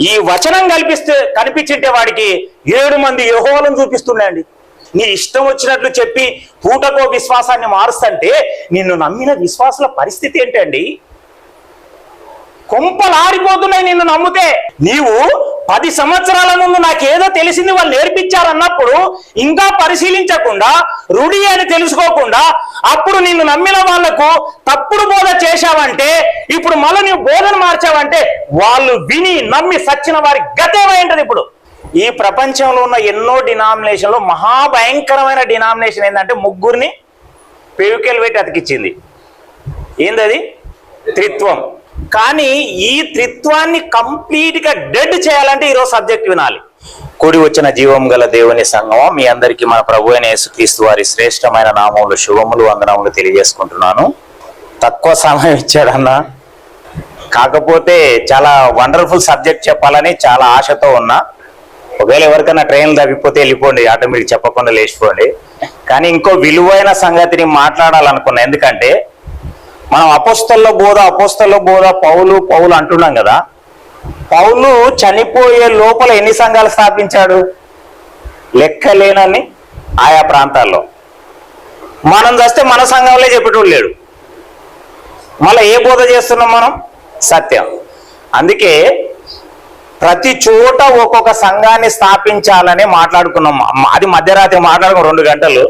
ఈ వచనం కనిపించింటే వాడికి 7 మంది యెహోవాలను చూపిస్తున్నాయండి. నీ ఇష్టం వచ్చినట్లు చెప్పి పూటకో విశ్వాసాన్ని మారుస్తుంటే నిన్ను నమ్మిన విశ్వాసుల పరిస్థితి ఏంటండి? కొంపలారిపోతున్నాయి నిన్ను నమ్మితే. నీవు 10 సంవత్సరాల ముందు నాకేదో తెలిసింది వాళ్ళు నేర్పించారన్నప్పుడు ఇంకా పరిశీలించకుండా, రుడి అని తెలుసుకోకుండా అప్పుడు నిన్ను నమ్మిన వాళ్లకు తప్పుడు బోధ చేశావంటే, ఇప్పుడు మళ్ళీ నువ్వు బోధన మార్చావంటే వాళ్ళు విని నమ్మి సచ్చిన వారి గతేమైంటది. ఇప్పుడు ఈ ప్రపంచంలో ఉన్న ఎన్నో డినామినేషన్లో మహాభయంకరమైన డినామినేషన్ ఏంటంటే ముగ్గురిని పేరుకెళ్ళి పెట్టి అతికిచ్చింది. ఏందది? త్రిత్వం. కానీ ఈ త్రిత్వాన్ని కంప్లీట్గా డెడ్ చేయాలంటే ఈరోజు సబ్జెక్ట్ వినాలి. కూడి వచ్చిన జీవం గల దేవుని సంఘం, మీ అందరికీ మన ప్రభు అయిన యేసుక్రీస్తు వారి శ్రేష్టమైన నామములు శుభములు వందనములు తెలియజేసుకుంటున్నాను. తక్కువ సమయం ఇచ్చాడన్నా, కాకపోతే చాలా వండర్ఫుల్ సబ్జెక్ట్ చెప్పాలని చాలా ఆశతో ఉన్నా. ఒకవేళ ఎవరికైనా ట్రైన్లు తప్పిపోతే వెళ్ళిపోండి, ఆటోమేటిక్ చెప్పకుండా లేచిపోండి. కానీ ఇంకో విలువైన సంగతిని మాట్లాడాలనుకున్నా. ఎందుకంటే మనం అపోస్తల బోధ పౌలు అంటున్నాం కదా. పౌలు చనిపోయే లోపల ఎన్ని సంఘాలు స్థాపించాడు? లెక్కలేనని ఆయా ప్రాంతాల్లో. మనం చేస్తే మన సంఘంలో చెప్పేటోడు లేడు. మళ్ళీ ఏ బోధ చేస్తున్నాం మనం? సత్యం. అందుకే ప్రతి చోట ఒక్కొక్క సంఘాన్ని స్థాపించాలని మాట్లాడుకున్నాం. అది మధ్యరాత్రి మాట్లాడుకున్నాం 2 గంటలు.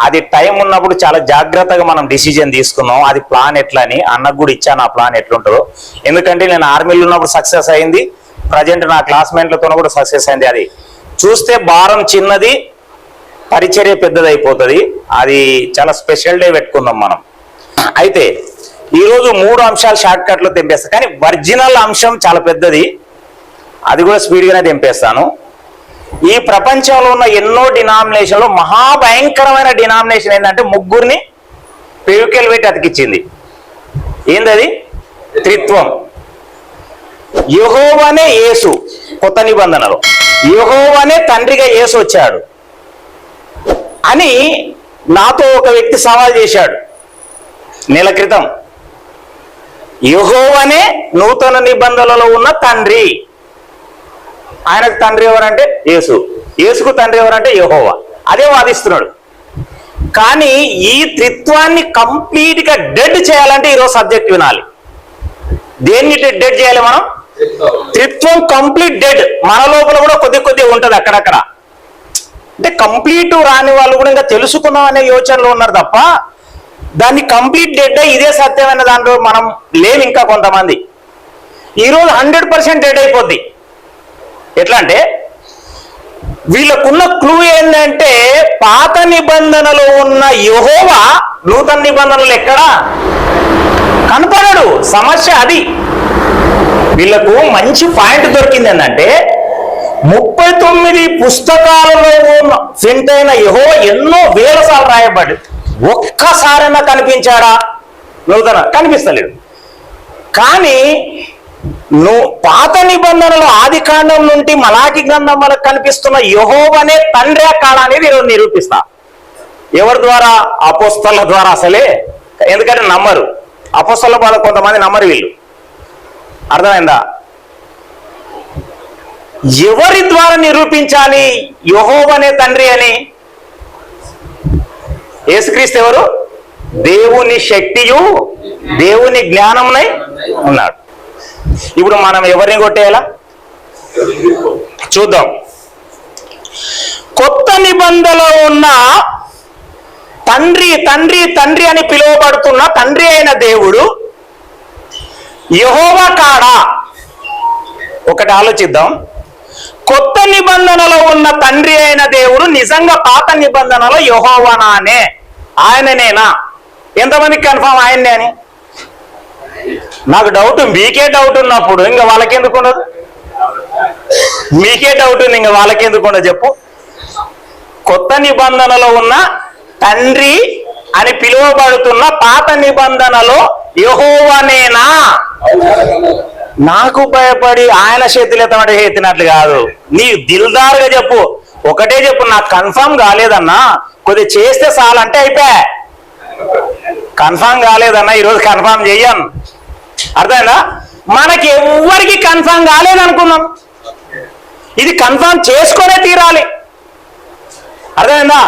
అది టైం ఉన్నప్పుడు చాలా జాగ్రత్తగా మనం డిసిజన్ తీసుకున్నాం. అది ప్లాన్ ఎట్లా అని అన్నకు కూడా ఇచ్చాను, ఆ ప్లాన్ ఎట్లుంటుందో. ఎందుకంటే నేను ఆర్మీలో ఉన్నప్పుడు సక్సెస్ అయింది, ప్రజెంట్ నా క్లాస్మేట్లతో కూడా సక్సెస్ అయింది. అది చూస్తే భారం చిన్నది, పరిచర్య పెద్దది అయిపోతుంది. అది చాలా స్పెషల్ డే పెట్టుకుందాం మనం. అయితే ఈరోజు 3 అంశాలు షార్ట్ కట్లో తెంపేస్తాను, కానీ ఒరిజినల్ అంశం చాలా పెద్దది. అది కూడా స్పీడ్గానే తెంపేస్తాను. ఈ ప్రపంచంలో ఉన్న ఎన్నో డినామినేషన్లో మహాభయంకరమైన డినామినేషన్ ఏంటంటే ముగ్గురిని పేరుకెళ్ళి పెట్టి అతికిచ్చింది. ఏందది? త్రిత్వం. యెహోవానే యేసు. కొత్త నిబంధనలో యెహోవానే తండ్రిగా యేసు వచ్చాడు అని నాతో ఒక వ్యక్తి సవాల్ చేశాడు నెల క్రితం. యెహోవానే నూతన నిబంధనలో ఉన్న తండ్రి. ఆయనకు తండ్రి ఎవరంటే యేసు, యేసుకు తండ్రి ఎవరంటే యెహోవా. అదే వాదిస్తున్నాడు. కానీ ఈ త్రిత్వాన్ని కంప్లీట్గా డెడ్ చేయాలంటే ఈరోజు సబ్జెక్ట్ వినాలి. దేన్ని డెడ్ చేయాలి మనం? త్రిత్వం కంప్లీట్ డెడ్. మన లోపల కూడా కొద్ది ఉంటుంది అక్కడక్కడ. అంటే కంప్లీట్ రాని వాళ్ళు కూడా ఇంకా తెలుసుకుందాం అనే యోచనలో ఉన్నారు తప్ప దాన్ని కంప్లీట్ డెడ్ ఇదే సత్యమైన దాంట్లో మనం లేవు. ఇంకా కొంతమంది ఈరోజు 100% డెడ్ అయిపోద్ది. ఎట్లా అంటే వీళ్ళకున్న క్లూ ఏంటంటే పాత నిబంధనలో ఉన్న యెహోవా నూతన నిబంధనలు ఎక్కడా కనపడడు. సమస్య అది. వీళ్ళకు మంచి పాయింట్ దొరికింది ఏంటంటే 39 పుస్తకాలలో ఉన్న ప్రింట్ అయిన యెహోవా ఎన్నో వేల సార్లు రాయబడి ఒక్కసారైనా కనిపించాడా? నూతన కనిపిస్తలేడు. కానీ పాత నిబంధనలు ఆది కాండం నుండి మలాకి గ్రంథం వరకు కనిపిస్తున్న యెహోవానే తండ్రి కాడా అనేది ఈరోజు నిరూపిస్తా. ఎవరి ద్వారా? అపోస్తల ద్వారా. అసలే ఎందుకంటే నమ్మరు. అపోస్తల వాళ్ళు కొంతమంది నమ్మరు. వీళ్ళు అర్థమైందా? ఎవరి ద్వారా నిరూపించాలి యెహోవానే తండ్రి అని? యేసుక్రీస్తు ఎవరు? దేవుని శక్తియు దేవుని జ్ఞానమునై ఉన్నాడు. ఇప్పుడు మనం ఎవరిని కొట్టేయాలా చూద్దాం. కొత్త నిబంధనలో ఉన్న తండ్రి తండ్రి తండ్రి అని పిలువబడుతున్న తండ్రి అయిన దేవుడు యెహోవా కాడా? ఒకటి ఆలోచిద్దాం. కొత్త నిబంధనలో ఉన్న తండ్రి అయిన దేవుడు నిజంగా పాత నిబంధనలో యెహోవానే? ఆయననేనా? ఎంతమందికి కన్ఫర్మ్ ఆయన్నే అని? నాకు డౌట్. మీకే డౌట్ ఉన్నప్పుడు ఇంకా వాళ్ళకెందుకు ఉండదు? మీకే డౌట్ ఉంది, ఇంకా వాళ్ళకెందుకు ఉండదు చెప్పు. కొత్త నిబంధనలో ఉన్న తండ్రి అని పిలువబడుతున్న పాత నిబంధనలో యెహోవానేనా? నాకు భయపడి ఆయన చేతులెత్తమంటే ఎత్తినట్లు కాదు. నీ దిల్దారుగా చెప్పు. ఒకటే చెప్పు, నాకు కన్ఫర్మ్ కాలేదన్నా, కొద్దిగా చేస్తే చాలంటే అయిపోయా. కన్ఫర్మ్ కాలేదన్నా, ఈరోజు కన్ఫర్మ్ చెయ్యను. అర్థమైందా? మనకి ఎవ్వరికి కన్ఫర్మ్ కాలేదనుకున్నాం, ఇది కన్ఫర్మ్ చేసుకొనే తీరాలి. అర్థమైందా?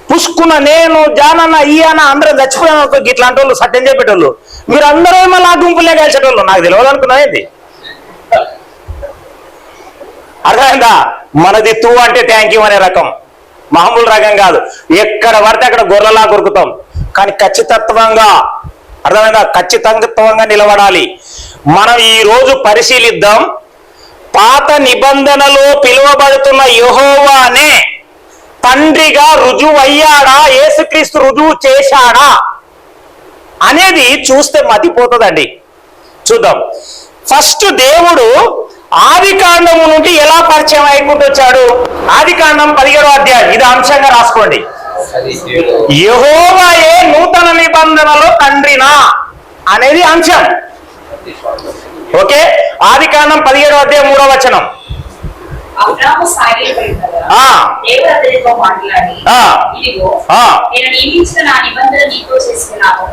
పుష్కున్న నేను జానన్న ఈయన అందరం చచ్చిపోయాను ఇట్లాంటి వాళ్ళు సత్యం చెప్పేటోళ్ళు, మీరు అందరూ మళ్ళీ ఆ గుంపులే కలిసేటోళ్ళు, నాకు తెలియదు అనుకున్నా ఏంది. అర్థమైందా? మనది తూ అంటే థ్యాంక్ యూ అనే రకం, మామూలు రకం కాదు. ఎక్కడ పడితే అక్కడ గొర్రెలా కొరుకుతాం, కానీ ఖచ్చితత్వంగా, అర్థమైందా, ఖచ్చితత్వంగా నిలబడాలి. మనం ఈ రోజు పరిశీలిద్దాం, పాత నిబంధనలో పిలువబడుతున్న యెహోవానే తండ్రిగా రుజువు అయ్యాడా, యేసుక్రీస్తు రుజువు చేశాడా అనేది చూస్తే మతిపోతుందండి. చూద్దాం. ఫస్ట్ దేవుడు ఆది కాండము నుండి ఎలా పరిచయం అయిపోతూ వచ్చాడు? ఆది కాండం 17వ అధ్యాయం, ఇది అంశంగా రాసుకోండి. యెహోవాయే నూతన నిబంధనలో తండ్రినా అనేది అంశం. ఓకే, ఆది కాండం 17వ అధ్యాయం 3వ వచనం. అబ్రాహాము సాగిలపడినగా దేవుడు అతనితో మాట్లాడి, ఇదిగో నేను నియమించిన నా నిబంధన నీతో చేసుకున్నాను,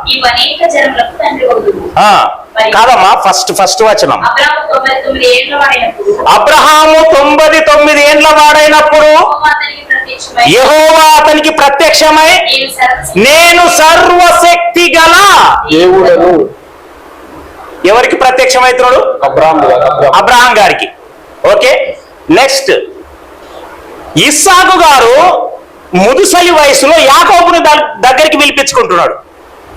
నీవు అనేక జనములకు తండ్రి వగుదువు. కాదమ్మా, ఫస్ట్ వచనం. అబ్రహాము 99 ఏండ్ల వాడైనప్పుడు యెహోవా అతనికి ప్రత్యక్షమై, నేను సర్వశక్తి గల దేవుడను. ఎవరికి ప్రత్యక్షమవుతున్నాడు? అబ్రహాం గారికి. Okay, next. ఇస్సాకు గారు ముదుసలి వయసులో యాకోబుని దగ్గరికి పిలిపించుకుంటున్నాడు.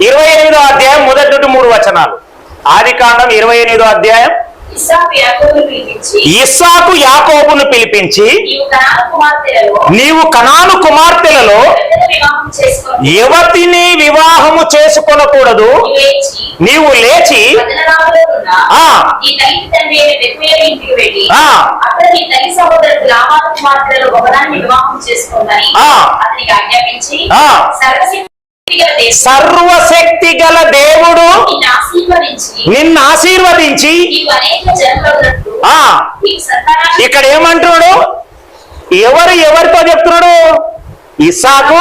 28వ అధ్యాయం 1 నుండి 3 వచనాలు. ఆది కాండం 28వ అధ్యాయం. ఇస్సాకు యాకోబును పిలిపించి, నీవు కనాను కుమార్తెలలో యువతిని వివాహము చేసుకొనకూడదు, నీవు లేచి సర్వశక్తి గల దేవుడు నిన్ను ఆశీర్వదించి, ఇక్కడ ఏమంటున్నాడు? ఎవరితో చెప్తున్నాడు? ఇస్సాకు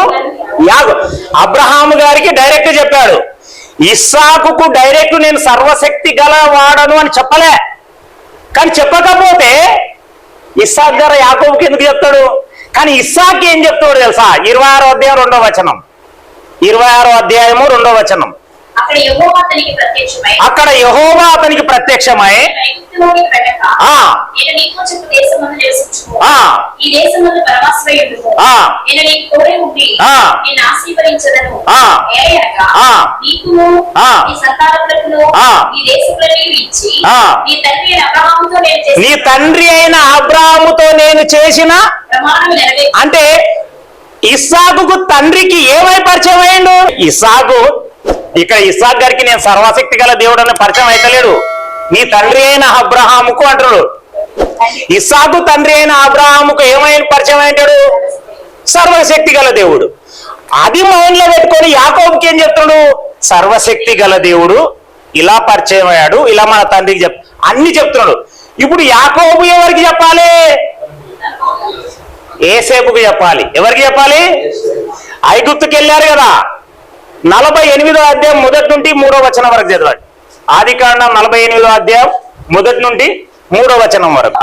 అబ్రహాము గారికి డైరెక్ట్ చెప్పాడు. ఇస్సాకుకు డైరెక్ట్ నేను సర్వశక్తి గల వాడను అని చెప్పలే. కానీ చెప్పకపోతే ఇస్సాకు గారు యాకోబుకి ఎందుకు చెప్తాడు? కానీ ఇస్సాకు ఏం చెప్తాడు తెలుసా? 26వ అధ్యాయం 2వ వచనం. 26వ అధ్యాయము 2వ వచనం. అక్కడ యెహోవా అతనికి ప్రత్యక్షమై, నీ తండ్రి అయిన అబ్రాహాముతో నేను చేసిన, అంటే ఇస్సాకుకు తండ్రికి ఏమై పరిచయం అయ్యిండు? ఇస్సాకు, ఇక్కడ ఇస్సాకు గారికి నేను సర్వశక్తి గల దేవుడు అని పరిచయం అయితలేడు, నీ తండ్రి అయిన అబ్రహాముకు అంటాడు. ఇస్సాకు తండ్రి అయిన అబ్రహాముకు ఏమైనా పరిచయం అయ్యాడు? సర్వశక్తి గల దేవుడు. అది మైండ్ లో పెట్టుకొని యాకోబుకి ఏం చెప్తున్నాడు? సర్వశక్తి గల దేవుడు ఇలా పరిచయం అయ్యాడు, ఇలా మన తండ్రికి అన్ని చెప్తున్నాడు. ఇప్పుడు యాకోబు ఎవరికి చెప్పాలి? ఏసేపుకు చెప్పాలి. ఎవరికి చెప్పాలి? ఐగుప్తుకి వెళ్ళారు కదా, 48వ అధ్యాయం 1 నుండి 3వ వచనం వరకు చదవండి. ఆది కాండం 48వ అధ్యాయం 1 నుండి 3వ వచనం వరకు.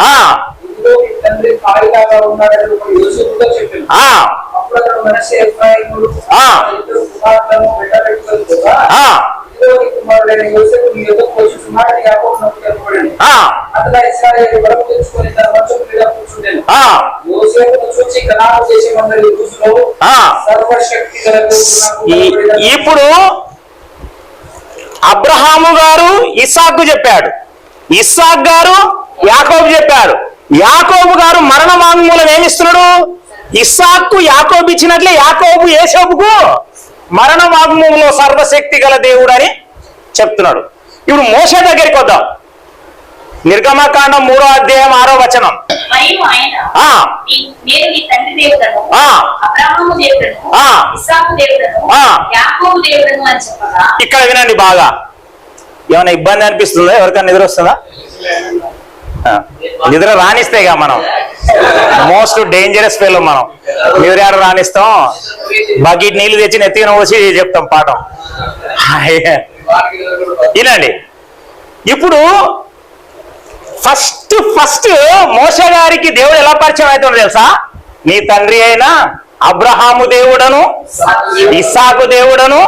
ఇప్పుడు అబ్రహాము గారు ఇస్సాకు చెప్పాడు, ఇస్సాకు గారు యాకోబు చెప్పాడు. యాకోబు గారు మరణ వాంగ్మూలం ఏమిస్తున్నాడు? ఇస్సాకు యాకోబు ఇచ్చినట్లే యాకోబు యేసేపుకు మరణ వాంగ్మూలంలో సర్వశక్తి గల దేవుడు అని చెప్తున్నాడు. ఇప్పుడు మోషే దగ్గరికి వద్దాం. నిర్గమకాండం 3వ అధ్యాయం 6వ వచనం. ఇక్కడ వినండి బాగా. ఏమైనా ఇబ్బంది అనిపిస్తుందా? ఎవరికైనా నిద్ర వస్తుందా? నిద్ర రాణిస్తేగా మనం మోస్ట్ డేంజరస్ ఫెలో. మనం నిద్ర ఎవరు రాణిస్తాం? బకెట్ నీళ్లు తెచ్చి నెత్తిన పోసి చెప్తాం పాఠం. వినండి, ఇప్పుడు ఫస్ట్ మోషే గారికి దేవుడు ఎలా పరిచయం అవుతుందో తెలుసా? నీ తండ్రి అయిన అబ్రహాము దేవుడను, ఇస్సాకు దేవుడను.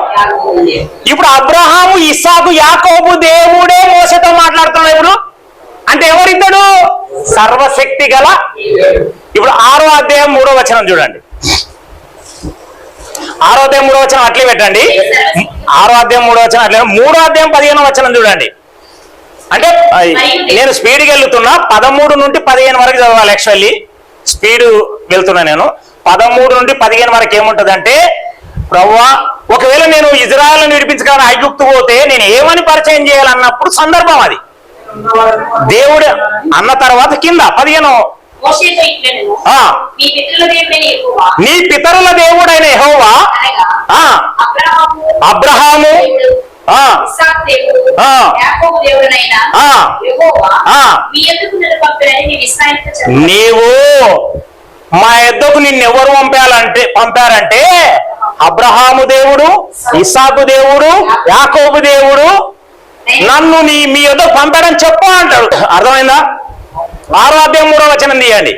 ఇప్పుడు అబ్రహాము, ఇస్సాకు, యాకోబు దేవుడే మోషేతో మాట్లాడుతున్నాడు. ఇప్పుడు అంటే ఎవరిద్దడు? సర్వశక్తి గల. ఇప్పుడు 6వ అధ్యాయం 3వ వచనం చూడండి. 6వ అధ్యాయం 3వ వచనం అట్లే పెట్టండి. 6వ అధ్యాయం 3వ వచనం అట్లే. 3వ అధ్యాయం 15వ వచనం చూడండి. అంటే నేను స్పీడ్కి వెళ్తున్నా, 13 నుండి 15 వరకు చదవాలి. యాక్చువల్లీ స్పీడ్ వెళ్తున్నా నేను. 13 నుండి 15 వరకు ఏముంటది అంటే, ప్రభువా ఒకవేళ నేను ఇజ్రాయెల్ని విడిపించగానే ఐగుప్తు పోతే నేను ఏమని పరిచయం చేయాలన్నప్పుడు సందర్భం అది. దేవుడు అన్న తర్వాత కింద 15 నీ పితరుల దేవుడైన యెహోవా అబ్రహాము నీవు మా యొద్దకు నిన్నెవరు పంపారంటే అబ్రహాము దేవుడు, ఇస్సాకు దేవుడు, యాకోబు దేవుడు నన్ను మీ యొద్దకు పంపాడని చెప్పు అంటాడు. అర్థమైందా? 6వ అధ్యాయం 3వ వచనం తీయండి.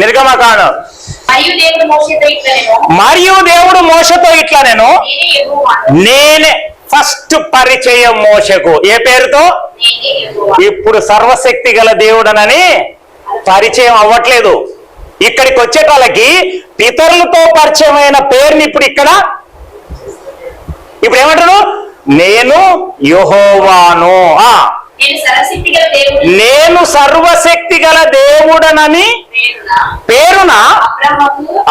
నిర్గమకాండం. మరియు దేవుడు మోషతో ఇట్లా నేనే ఫస్ట్ పరిచయం మోషకు ఏ పేరుతో? ఇప్పుడు సర్వశక్తి గల దేవుడనని పరిచయం అవ్వట్లేదు. ఇక్కడికి వచ్చేటాళ్ళకి పితరులతో పరిచయమైన పేరుని ఇప్పుడు ఏమంటారు? నేను యెహోవాను, నేను సర్వశక్తి గల దేవుడనని పేరున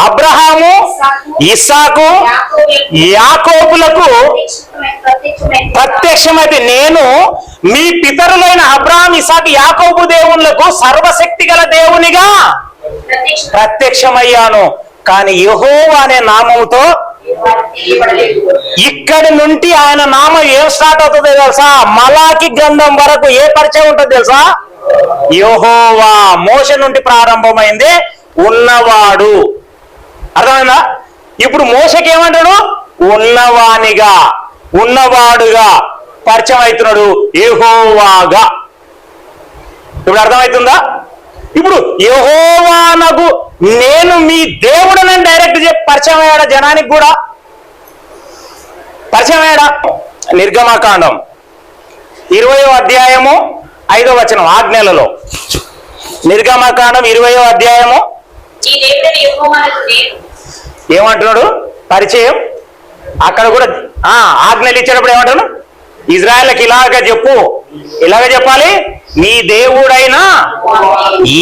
అబ్రహాము, ఇస్సాకు, యాకోబులకు ప్రత్యక్షమైతే నేను మీ పితరులైన అబ్రహాం, ఇస్సాకు, యాకోబు దేవుళ్ళకు సర్వశక్తి గల దేవునిగా ప్రత్యక్షమయ్యాను. కానీ యెహోవా అనే నామముతో ఇక్కడి నుండి ఆయన నామం ఏం స్టార్ట్ అవుతుందో తెలుసా? మలాకి గ్రంథం వరకు ఏ పరిచయం ఉంటుంది తెలుసా? యెహోవా. మోషే నుండి ప్రారంభమైంది ఉన్నవాడు. అర్థమైందా? ఇప్పుడు మోషకి ఏమంటాడు? ఉన్నవానిగా, ఉన్నవాడుగా పరిచయం అవుతున్నాడు, యెహోవాగా. ఇప్పుడు అర్థమవుతుందా? ఇప్పుడు యెహోవానగు నేను మీ దేవుడనని డైరెక్ట్ చెప్పి పరిచయం అయ్యాడా? జనానికి కూడా పరిచయం అయ్యాడా? నిర్గమకాండం 20వ అధ్యాయము 5వ వచనం ఆజ్ఞలలో. నిర్గమకాండం 20వ అధ్యాయము ఏమంటున్నాడు? పరిచయం. అక్కడ కూడా ఆజ్ఞలు ఇచ్చేటప్పుడు ఏమంటాడు? ఇజ్రాయెల్కి ఇలాగ చెప్పాలి, నీ దేవుడైన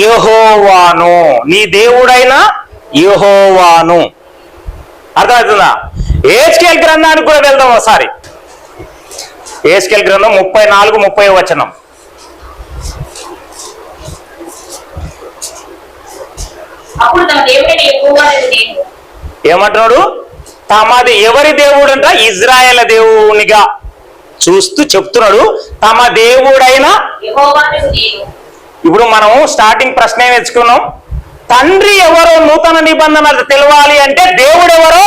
యెహోవాను, నీ దేవుడైన యెహోవాను. అర్థమవుతుందా? యెహెజ్కేలు గ్రంథానికి కూడా వెళ్దాం ఒకసారి. యెహెజ్కేలు గ్రంథం 34-30 వచనం. ఏమంటున్నాడు? తమది ఎవరి దేవుడు అంట? ఇజ్రాయేల్ దేవునిగా చూస్తూ చెప్తున్నాడు, తమ దేవుడైన. ఇప్పుడు మనం స్టార్టింగ్ ప్రశ్న ఏం తెచ్చుకున్నాం? తండ్రి ఎవరో నూతన నిబంధన తెలవాలి అంటే దేవుడు ఎవరో.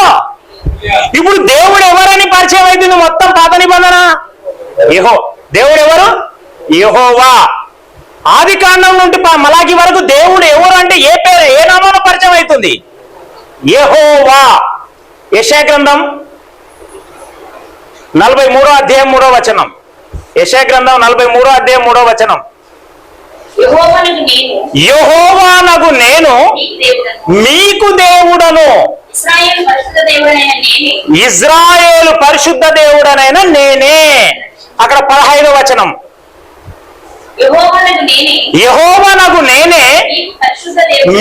ఇప్పుడు దేవుడు ఎవరని పరిచయం అవుతుంది మొత్తం పాత నిబంధన. దేవుడు ఎవరు? యెహోవా. ఆది కాండం నుండి మలాకి వరకు దేవుడు ఎవరు అంటే ఏ పేరు, ఏ నామాన పరిచయం అవుతుంది? యెహోవా. యెషయా గ్రంథం 43వ అధ్యాయం 3వ వచనం. యెషయా గ్రంథం 43వ అధ్యాయం 3వ వచనం. యెహోవానగు నేను మీకు దేవుడను, ఇజ్రాయేలు పరిశుద్ధ దేవుడనైన నేనే. అక్కడ 15వ వచనం. యెహోవానగు నేనే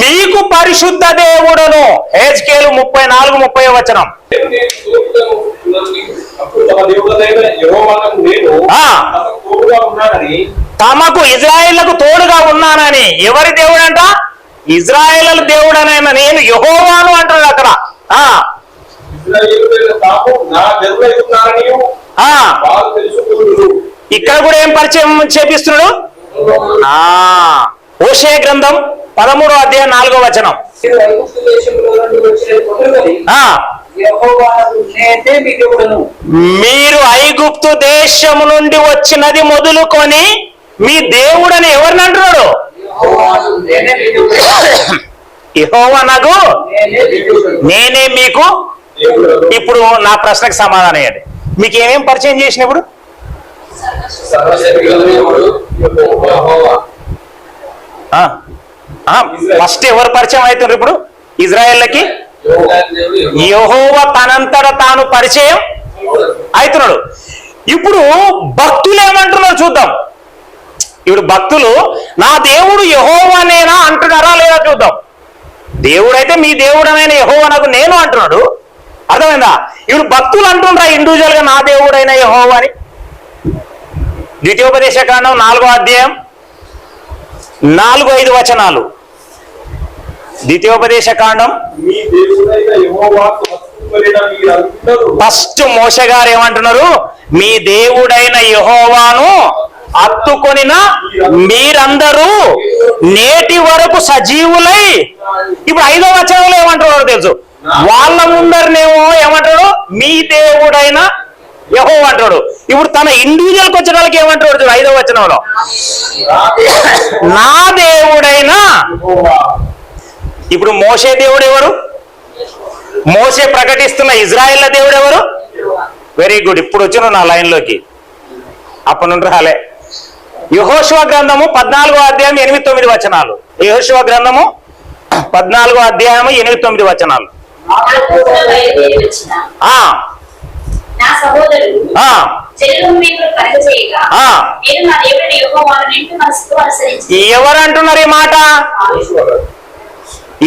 మీకు పరిశుద్ధ దేవుడను. యెహెజ్కేలు 34-30 వచనం. తమకు ఇజ్రాయేళ్లకు తోడుగా ఉన్నానని. ఎవరి దేవుడు అంట? ఇజ్రాయేలు దేవుడనైనా నేను యెహోవాను అంటాడు అక్కడ. ఇక్కడ కూడా ఏం పరిచయం చేపిస్తున్నాడు? హోషేయ గ్రంథం 13వ అధ్యాయం 4వ వచనం. మీరు ఐగుప్తు దేశము నుండి వచ్చినది మొదలుకొని మీ దేవుడని ఎవరిని అంటున్నాడు? యెహోవా నాకు నేనే మీకు. ఇప్పుడు నా ప్రశ్నకు సమాధానం ఇవ్వండి. మీకు ఏమేం పరిచయం చేసినప్పుడు? ఫస్ట్ ఎవరు పరిచయం అవుతున్నారు ఇప్పుడు ఇజ్రాయేళ్ళకి? యెహోవా తనంతట తాను పరిచయం అవుతున్నాడు. ఇప్పుడు భక్తులు ఏమంటున్నారు చూద్దాం. ఇప్పుడు భక్తులు నా దేవుడు యెహోవానేనా అంటున్నారా లేదా చూద్దాం. దేవుడైతే మీ దేవుడనైన యెహోవా నాకు నేను అంటున్నాడు. అర్థమైందా? ఇప్పుడు భక్తులు అంటున్నారా ఇండివిజువల్ గా నా దేవుడైన యెహోవా అని? ద్వితీయోపదేశ కాండం 4వ అధ్యాయం 4-5 వచనాలు. ద్వితీయోపదేశ కాండం ఫస్ట్ మోషే గారు ఏమంటున్నారు? మీ దేవుడైన యెహోవాను హత్తుకొనిన మీరందరూ నేటి వరకు సజీవులై. ఇప్పుడు 5వ వచనంలో ఏమంటున్నారో తెలుసు. వాళ్ళ ముందరనేమో ఏమంటాడు? మీ దేవుడైన యెహోవా అంటాడు. ఇప్పుడు తన ఇండివిజువల్కి వచ్చిన వాళ్ళకి ఏమంటాడు? 5వ వచనంలో నా దేవుడైన. ఇప్పుడు మోషే దేవుడు ఎవరు? మోషే ప్రకటిస్తున్న ఇజ్రాయేళ్ల దేవుడు ఎవరు? Very good. ఇప్పుడు వచ్చిన నా లైన్లోకి అప్పటి నుండి రాలే. యెహోషువ గ్రంథము 14వ అధ్యాయం 8-9 వచనాలు. యెహోషువ గ్రంథము 14వ అధ్యాయం 8-9 వచనాలు. నా సహోదరుడు ఎవరంటున్నారు ఈ మాట?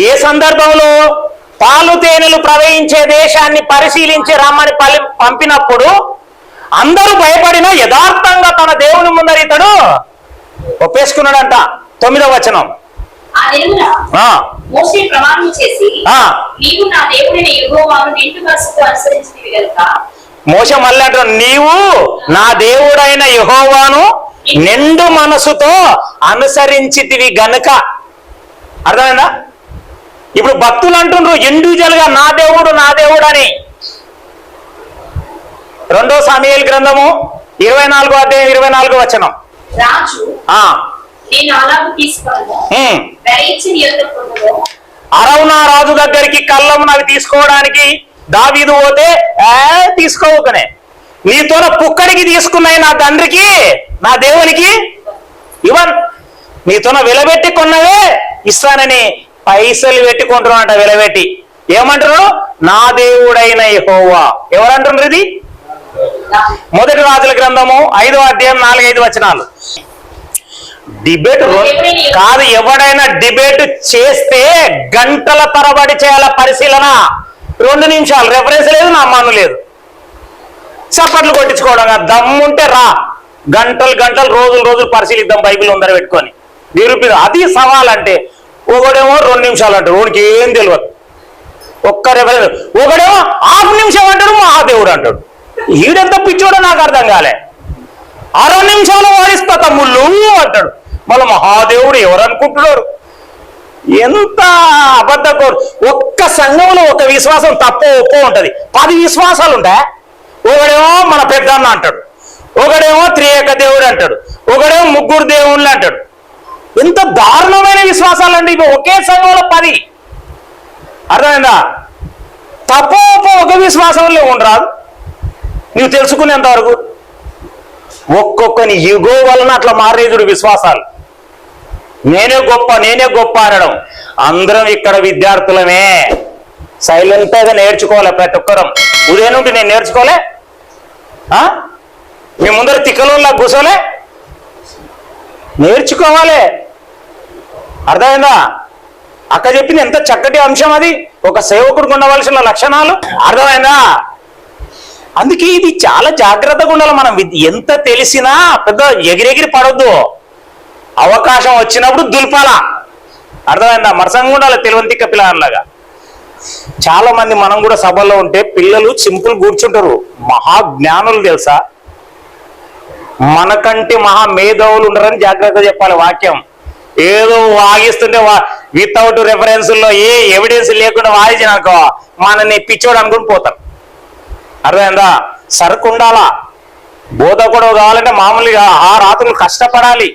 ఏ సందర్భంలో? పాలు తేనెలు ప్రవహించే దేశాన్ని పరిశీలించి రమ్మని పంపినప్పుడు అందరూ భయపడిన యథార్థంగా తన దేవుని ముందర ఇతడు ఒప్పేసుకున్నాడంట. 9వ వచనం. మోషే మళ్ళీ అంటాడు నీవు నా దేవుడైన యెహోవాను నిండు మనసుతో అనుసరించితివి గనుక. అర్థమైందా? ఇప్పుడు భక్తులు అంటుండ్రు ఇండివిజువల్ గా నా దేవుడు నా దేవుడు అని. 2వ సమూయేలు గ్రంథము 24వ అధ్యాయం 24వ వచనం. అరౌనా రాజు దగ్గరికి కళ్ళము నాకు తీసుకోవడానికి దావీదు పోతే తీసుకోవకనే నీతోన పుక్కడికి తీసుకున్నాయి నా తండ్రికి నా దేవునికి ఇవన్ నీతోన వెలబెట్టి కొన్నవే ఇస్తానని పైసలు పెట్టుకుంటున్నాట. వెలబెట్టి ఏమంటున్నాడు? నా దేవుడైన యెహోవా. ఎవరంటున్నారు ఇది? మొదటి రాజుల గ్రంథము 5వ అధ్యాయం 4-5 వచనాలు. డిబేట్ కాదు. ఎవడైనా డిబేట్ చేస్తే గంటల తరబడి చేయాల పరిశీలన. 2 నిమిషాలు రెఫరెన్స్ లేదు, నా మన్ను లేదు. చప్పట్లు కొట్టించుకోవడం దమ్ముంటే రా. గంటలు గంటలు రోజులు పరిశీలిద్దాం బైబిల్ ముందర పెట్టుకొని నిరూపిద్దాం. అది సవాల్. అంటే ఒకడేమో 2 నిమిషాలు అంటాడు, వాడికి ఏం తెలియదు. ఒక్క రెఫరెన్స్. ఒకడేమో 1/2 నిమిషం అంటాడు, మహాదేవుడు అంటాడు. ఈడెంత పిచ్చోడో నాకు అర్థం కాలే. 6 నిమిషాలు వాడిస్తా తమ్ముళ్ళు అంటాడు. మళ్ళీ మహాదేవుడు ఎవరు అనుకుంటున్నారు? ఎంత అబద్ధకోరు. ఒక్క సంఘంలో ఒక విశ్వాసం తప్ప ఒప్పో ఉంటది, 10 విశ్వాసాలు ఉంటాయి. ఒకడేమో మన పెద్దన్న అంటాడు, ఒకడేమో త్రియేక దేవుడు అంటాడు, ఒకడేమో 3 దేవుళ్ళు అంటాడు. ఎంత దారుణమైన విశ్వాసాలు అండి ఇవి ఒకే సంఘంలో 10. అర్థమైందా? తప్ప ఒక విశ్వాసంలో ఉండరాదు నువ్వు తెలుసుకునేంత వరకు. ఒక్కొక్కని యుగో వలన అట్లా మారేదుడు విశ్వాసాలు. నేనే గొప్ప అనడం. అందరం ఇక్కడ విద్యార్థులమే. సైలెంట్గా నేర్చుకోవాలి ప్రతి ఒక్కరం. ఉదయం నుండి నేను నేర్చుకోలే. మీ ముందర తిక్కలోలా కూర్చోలే. నేర్చుకోవాలి. అర్థమైందా? అక్క చెప్పింది ఎంత చక్కటి అంశం అది. ఒక సేవకుడికి ఉండవలసిన లక్షణాలు. అర్థమైందా? అందుకే ఇది చాలా జాగ్రత్తగా ఉండాలి. మనం ఎంత తెలిసినా పెద్ద ఎగిరెగిరి పడొద్దు. అవకాశం వచ్చినప్పుడు దుల్పాలా. అర్థమైందా? మరసంగా ఉండాలి తెలివంతిక్క పిల్లలాగా. చాలా మంది మనం కూడా సభల్లో ఉంటే పిల్లలు సింపుల్ కూర్చుంటారు. మహా జ్ఞానులు తెలుసా, మనకంటే మహా మేధావులు ఉండరని జాగ్రత్తగా చెప్పాలి. వాక్యం ఏదో వాగిస్తుంటే వితౌట్ రెఫరెన్స్లో ఏ ఎవిడెన్స్ లేకుండా వాయించినాకో మనని పిచ్చోడు అనుకుని పోతారు. అర్థమైందా? సరుకు ఉండాలా. బోధకుడు కావాలంటే మామూలుగా ఆ రాత్రులు కష్టపడాలి.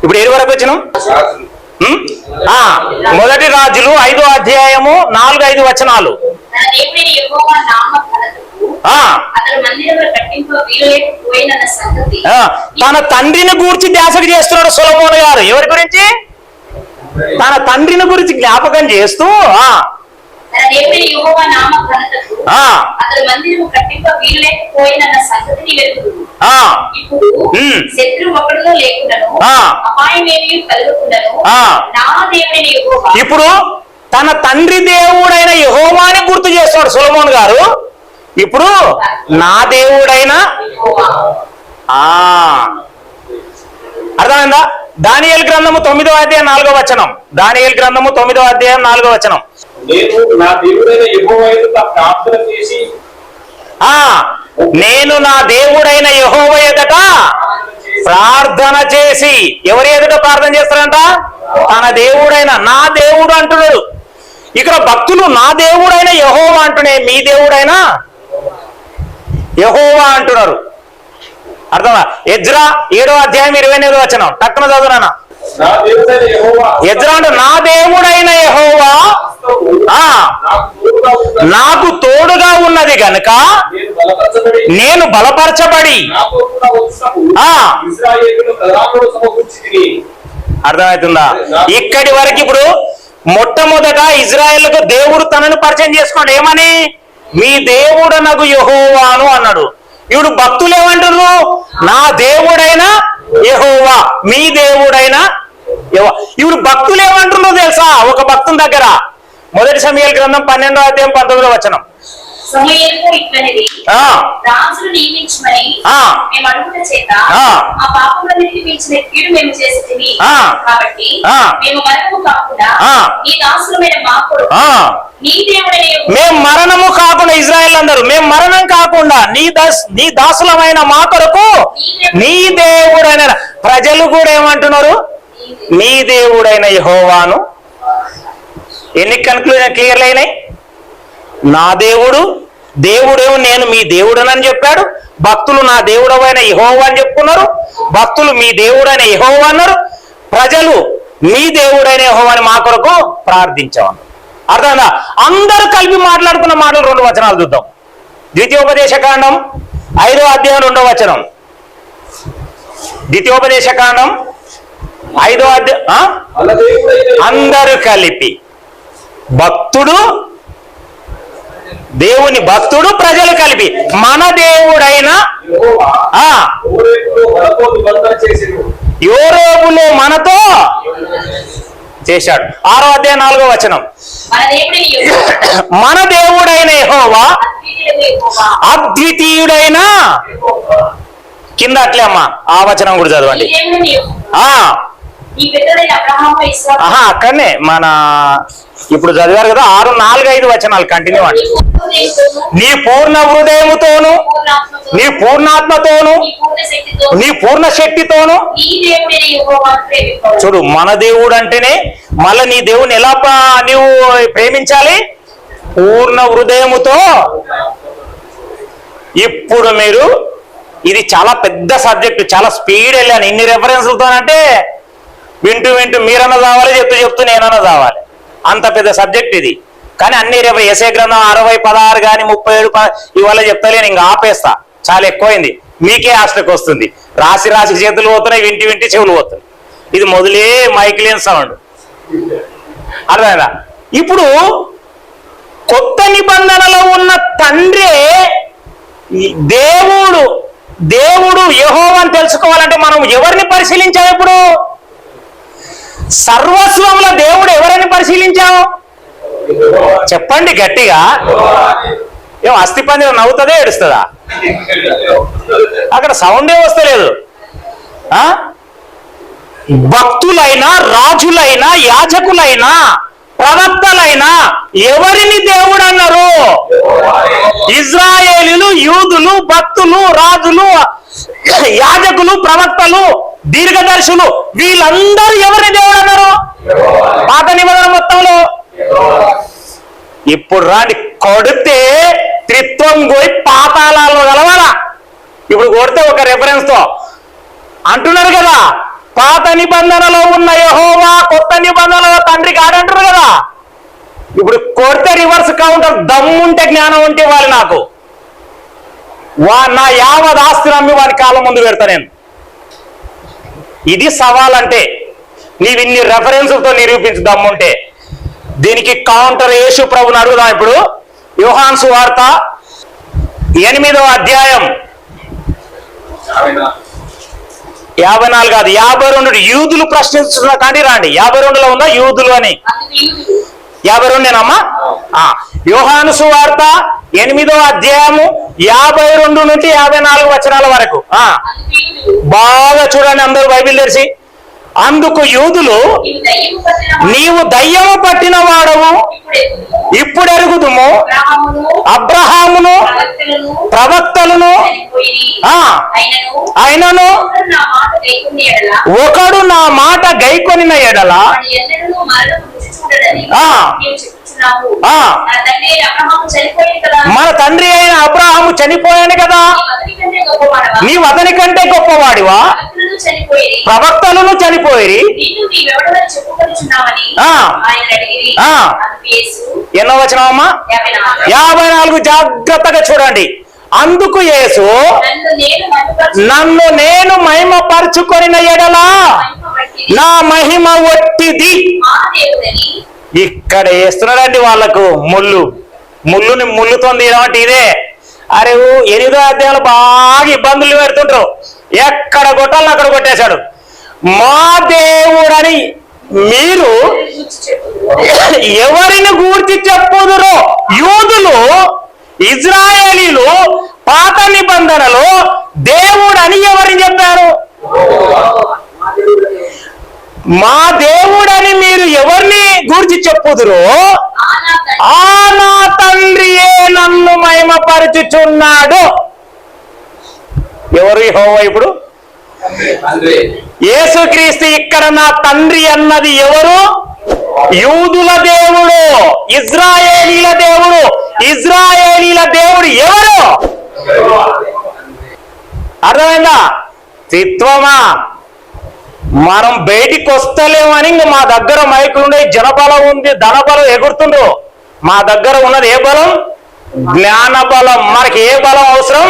ఇప్పుడు ఏడు వరకు వచ్చినాం? మొదటి రాజులు 5వ అధ్యాయము 4-5 వచనాలు. తన దేవుడైన యెహోవా నామ ఘనతకు అతడు మందిరమును కట్టింపవీలులేకపోయినన్న సంగతి తన తండ్రిని గూర్చి ధ్యాసకు చేస్తున్నాడు సొలొమోను గారు. ఎవరి గురించి? తన తండ్రిని గురించి జ్ఞాపకం చేస్తూ తన దేవుడైన యెహోవా నామ ఘనతకు అతడు మందిరము కట్టింపవీలులేకపోయినన్న సంగతిని వెలుగుదురు. ఇప్పుడు శత్రువు ఒకడును లేకుండాను అపాయమేమీ కలుగకుండాను నా దేవుడైన యెహోవా. ఇప్పుడు తన తండ్రి దేవుడైన యెహోవాని గుర్తు చేస్తాడు సొలొమోను గారు. ఇప్పుడు నా దేవుడైన అర్థమైందా? దానియేలు గ్రంథము 9వ అధ్యాయం 4వ వచనం. దానియేలు గ్రంథము 9వ అధ్యాయం 4వ వచనం. నేను నా దేవుడైన యెహోవా ఎదుట ప్రార్థన చేసి. ఎవరి ఎదుట ప్రార్థన చేస్తారంట? తన దేవుడైన. నా దేవుడు అంటున్నాడు. ఇక్కడ భక్తులు నా దేవుడైన యెహోవా అంటున్నాయి, మీ దేవుడైన యెహోవా అంటున్నారు. అర్థమా? ఎజ్రా 7వ అధ్యాయం 28వ వచనం. టక్కున చదువునా. ఎజ్రా అంటే నా దేవుడైన యెహోవా నాకు తోడుగా ఉన్నది గనుక నేను బలపరచబడి. అర్థమవుతుందా? ఇక్కడి వరకు ఇప్పుడు మొట్టమొదట ఇజ్రాయేలుకు దేవుడు తనను పరిచయం చేసుకోండి. ఏమని? మీ దేవుడనగు యెహోవాను అన్నాడు. ఇప్పుడు భక్తులు ఏమంటున్నారు? నా దేవుడైన యెహోవా, మీ దేవుడైన యెహోవా. ఇప్పుడు భక్తులు ఏమంటున్నారు తెలుసా? ఒక భక్తుని దగ్గర మొదటి సమూయేలు గ్రంథం 12వ అధ్యాయం 19వ వచనం. సమూయేలుకు ఇట్లనిది, రాజును నియమించమని మేము అడుగుట చేత మా పాపములన్నిటిని మించిన కీడు మేము చేసితిమి. కాబట్టి మేము మరణము కాకుండా నీ దాసులమైన మా కొరకు నీ దేవుడైన యెహోవా. మేము మరణము కాకుండా, ఇజ్రాయేల్ అందరూ మేము మరణం కాకుండా నీ దాసులమైన మా కొరకు నీ దేవుడైన. ప్రజలు కూడా ఏమంటున్నారు? నీ దేవుడైన యెహోవాను. ఎన్ని క్లియర్లు అయినాయి? నా దేవుడేమో నేను మీ దేవుడనని చెప్పాడు. భక్తులు నా దేవుడవైన యెహోవా అని చెప్పుకున్నారు. భక్తులు మీ దేవుడైన యెహోవా అన్నారు. ప్రజలు మీ దేవుడైన యెహోవా అని మా కొరకు ప్రార్థించామన్నారు. అర్థమైందా? అందరూ కలిపి మాట్లాడుకున్న మాటలు 2 వచనాలు చూద్దాం. ద్వితీయోపదేశకాండం 5వ అధ్యాయం 2వ వచనం. ద్వితీయోపదేశకాండం 5వ అధ్యాయం. అందరూ కలిపి భక్తుడు, దేవుని భక్తుడు, ప్రజలు కలిపి మన దేవుడైన యోరేబులో మనతో చేశాడు. 6వ అధ్యాయం 4వ వచనం. మన దేవుడైన యెహోవా అద్వితీయుడైన. కింద అట్లే అమ్మా ఆ వచనం కూడా చదవండి. అక్కడనే మన ఇప్పుడు చదివారు కదా 6, 4, 5 వచనాలు కంటిన్యూ అండి. నీ పూర్ణ హృదయముతోను, నీ పూర్ణాత్మతోను, నీ పూర్ణ శక్తితోను. చూడు, మన దేవుడు అంటేనే మళ్ళీ నీ దేవుని ఎలా నీవు ప్రేమించాలి? పూర్ణ హృదయముతో. ఇప్పుడు మీరు ఇది చాలా పెద్ద సబ్జెక్టు, చాలా స్పీడ్ వెళ్ళాను ఇన్ని రెఫరెన్స్లతో. అంటే వింటూ మీరన్నా కావాలి, చెప్తూ నేనన్నా కావాలి. అంత పెద్ద సబ్జెక్ట్ ఇది. కానీ అన్ని యెషయా గ్రంథం 60, 16 కానీ 37 ఇవాళ చెప్తలేను, ఇంకా ఆపేస్తా. చాలా ఎక్కువైంది. మీకే ఆశకు వస్తుంది. రాసి చేతులు పోతున్నాయి, వింటి చెవులు పోతున్నాయి. ఇది మొదలే మైక్లేన్ సౌండ్. అర్థమైందా? ఇప్పుడు కొత్త నిబంధనలో ఉన్న తండ్రే దేవుడు యెహోవా అని తెలుసుకోవాలంటే మనం ఎవరిని పరిశీలించాం? ఇప్పుడు సర్వస్వంలో దేవుడు ఎవరిని పరిశీలించాం? చెప్పండి గట్టిగా. ఏం అస్థిపంజరం నవ్వుతుందా ఏడుస్తుందా? అక్కడ సౌండే వస్తలేదు. భక్తులైనా, రాజులైనా, యాజకులైనా, ప్రవక్తలైనా ఎవరిని దేవుడు అన్నారు? ఇజ్రాయేలీలు, యూదులు, భక్తులు, రాజులు, యాజకులు, ప్రవక్తలు, దీర్ఘదర్శులు, వీళ్ళందరూ ఎవరిని దేవుడు అన్నారు? పాత నిబంధన మొత్తంలో. ఇప్పుడు రాండి, కొడితే త్రిత్వం పోయి పాతాళాల్లో కలవాలా? ఇప్పుడు కొడితే ఒక రెఫరెన్స్ తో అంటున్నారు కదా, పాత నిబంధనలో ఉన్న యెహోవా కొత్త నిబంధనలో తండ్రి కాడంటారు కదా. ఇప్పుడు కొడితే రివర్స్ కౌంటర్, దమ్ముంటే జ్ఞానం ఉంటే వాళ్ళు నాకు నా యావత్ ఆస్తిని అమ్మి వాడి కాలం ముందు పెడతా నేను. ఇది సవాల్ అంటే, నీవు ఇన్ని రెఫరెన్స్లతో నిరూపించు దమ్ముంటే. దీనికి కౌంటర్ యేసు ప్రభుని అడుగుదాం. ఇప్పుడు యోహాను సువార్త 8వ అధ్యాయం 54 కాదు 52 యూదులు ప్రశ్నిస్తున్న కానీ రండి. 52లో ఉందా యూదులు అని? 52నేనమ్మా. యోహాను సువార్త 8వ అధ్యాయము 52 నుంచి 54 వచనాల వరకు. బాగా చూడండి అందరూ బైబిల్ తెరిచి. అందుకు యూదులు, నీవు దయ్యము పట్టిన వాడవు ఇప్పుడు ఎరుగుదుము, అబ్రహామును ప్రవక్తలను అయినను ఒకడు నా మాట గైకొనిన ఎడల మన తండ్రి అయిన అబ్రహాము చనిపోయాడు కదా, నీవు అతని కంటే గొప్పవాడివా? ప్రవక్తలను చనిపోయి. ఎన్నో వచనమమ్మా? 54 జాగ్రత్తగా చూడండి. అందుకు యేసు, నన్ను నేను మహిమపరచుకొనిన ఎడలా నా మహిమ ఒట్టిది. ఇక్కడ వేస్తున్నాడండి వాళ్ళకు ముళ్ళుని ముళ్ళుతో తీయడం ఇదే. అరే 8వ అధ్యాయంలో బాగా ఇబ్బందులు పెడుతుంటారు, ఎక్కడ కొట్టాలని అక్కడ కొట్టేశాడు. మా దేవుడని మీరు ఎవరిని గూర్చి చెప్పుదురో? యూదులు ఇజ్రాయేలీలు పాత నిబంధనలో దేవుడని ఎవరిని చెప్పారు? మా దేవుడని మీరు ఎవరిని గూర్చి చెప్పుదురో ఆ నా తండ్రియే నన్ను మహిమపరచుచున్నాడు. ఎవరు యెహోవా? ఇప్పుడు యేసుక్రీస్తు. ఇక్కడ నా తండ్రి అన్నది ఎవరు? యూదుల దేవుడు, ఇజ్రాయేలీల దేవుడు. ఇజ్రాయేలీల దేవుడు ఎవరు? అర్థమైందా? త్రిత్వమా? మనం బయటికి వస్తలేమని ఇంక మా దగ్గర మైకులుండే జనబలం ఉంది, ధనబలం ఎగురుతుండ్రు. మా దగ్గర ఉన్నది ఏ బలం? జ్ఞాన బలం. మనకి ఏ బలం అవసరం?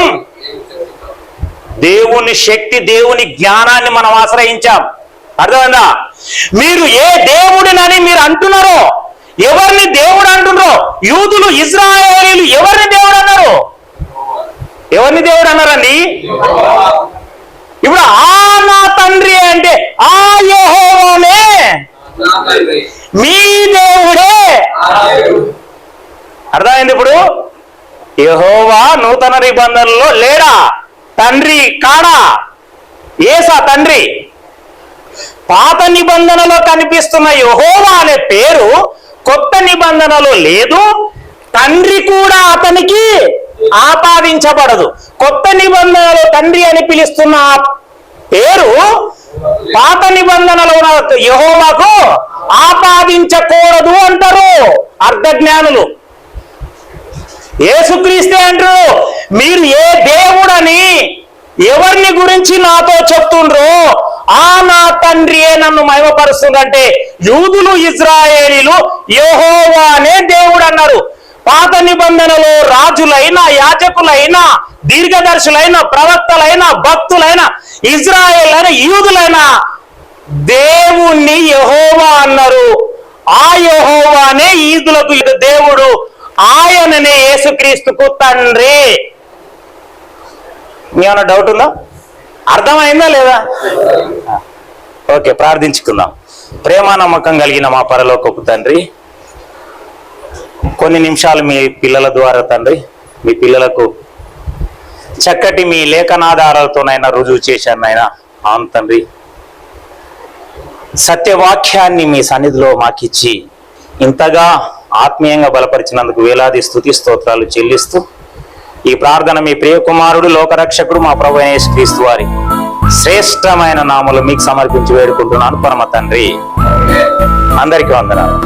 దేవుని శక్తి, దేవుని జ్ఞానాన్ని మనం ఆశ్రయించాం. అర్థమైందా? మీరు ఏ దేవుడినని మీరు అంటున్నారో, ఎవరిని దేవుడు అంటున్నారో, యూదులు ఇజ్రాయేలీలు ఎవరిని దేవుడు అన్నారు? ఎవరిని దేవుడు అన్నారండి? ఇప్పుడు ఆ నా తండ్రి అంటే ఆ యెహోవానే మీ దేవుడే. అర్థమైంది? ఇప్పుడు యెహోవా నూతన నిబంధనలో లేడా? తండ్రి కాడా? యేసా తండ్రి? పాత నిబంధనలో కనిపిస్తున్న యెహోవా అనే పేరు కొత్త నిబంధనలో లేదు. తండ్రి కూడా అతనికి ఆపాదించబడదు. కొత్త నిబంధనలో తండ్రి అని పిలుస్తున్న ఆ పేరు పాత నిబంధనలో ఉన్న యెహోవాకు ఆపాదించకూడదు అంటారు అర్థజ్ఞానులు. యేసుక్రీస్తే అంటారు, మీరు ఏ దేవుడని ఎవరిని గురించి నాతో చెప్తుండ్రో ఆ నా తండ్రియే నన్ను మహిమపరుస్తుందంటే యూదులు ఇజ్రాయేలీలు యెహోవానే దేవుడు అన్నారు. పాత నిబంధనలో రాజులైనా, యాజకులైనా, దీర్ఘదర్శులైన, ప్రవక్తలైన, భక్తులైన, ఇజ్రాయేల్ యూదులైనా దేవుణ్ణి యెహోవా అన్నారు. ఆ యెహోవానే యూదులకు దేవుడు, ఆయననే యేసుక్రీస్తుకు తండ్రి. ఏమైనా డౌట్ ఉందా? అర్థమైందా లేదా? ఓకే, ప్రార్థించుకుందాం. ప్రేమ నమ్మకం కలిగిన మా పరలోకపు తండ్రి, కొన్ని నిమిషాలు మీ పిల్లల ద్వారా తండ్రి, మీ పిల్లలకు చక్కటి మీ లేఖనాధారాలతోనైనా రుజువు చేశాను నాయన. అవును తండ్రి, సత్యవాక్యాన్ని మీ సన్నిధిలో మాకిచ్చి ఇంతగా ఆత్మీయంగా బలపరిచినందుకు వేలాది స్తుతి స్తోత్రాలు చెల్లిస్తూ ఈ ప్రార్థన మీ ప్రియకుమారుడు లోకరక్షకుడు మా ప్రభువైన యేసుక్రీస్తు వారి శ్రేష్టమైన నామములో మీకు సమర్పించి వేడుకుంటున్నాను పరమ తండ్రి. అందరికీ వందనాలు.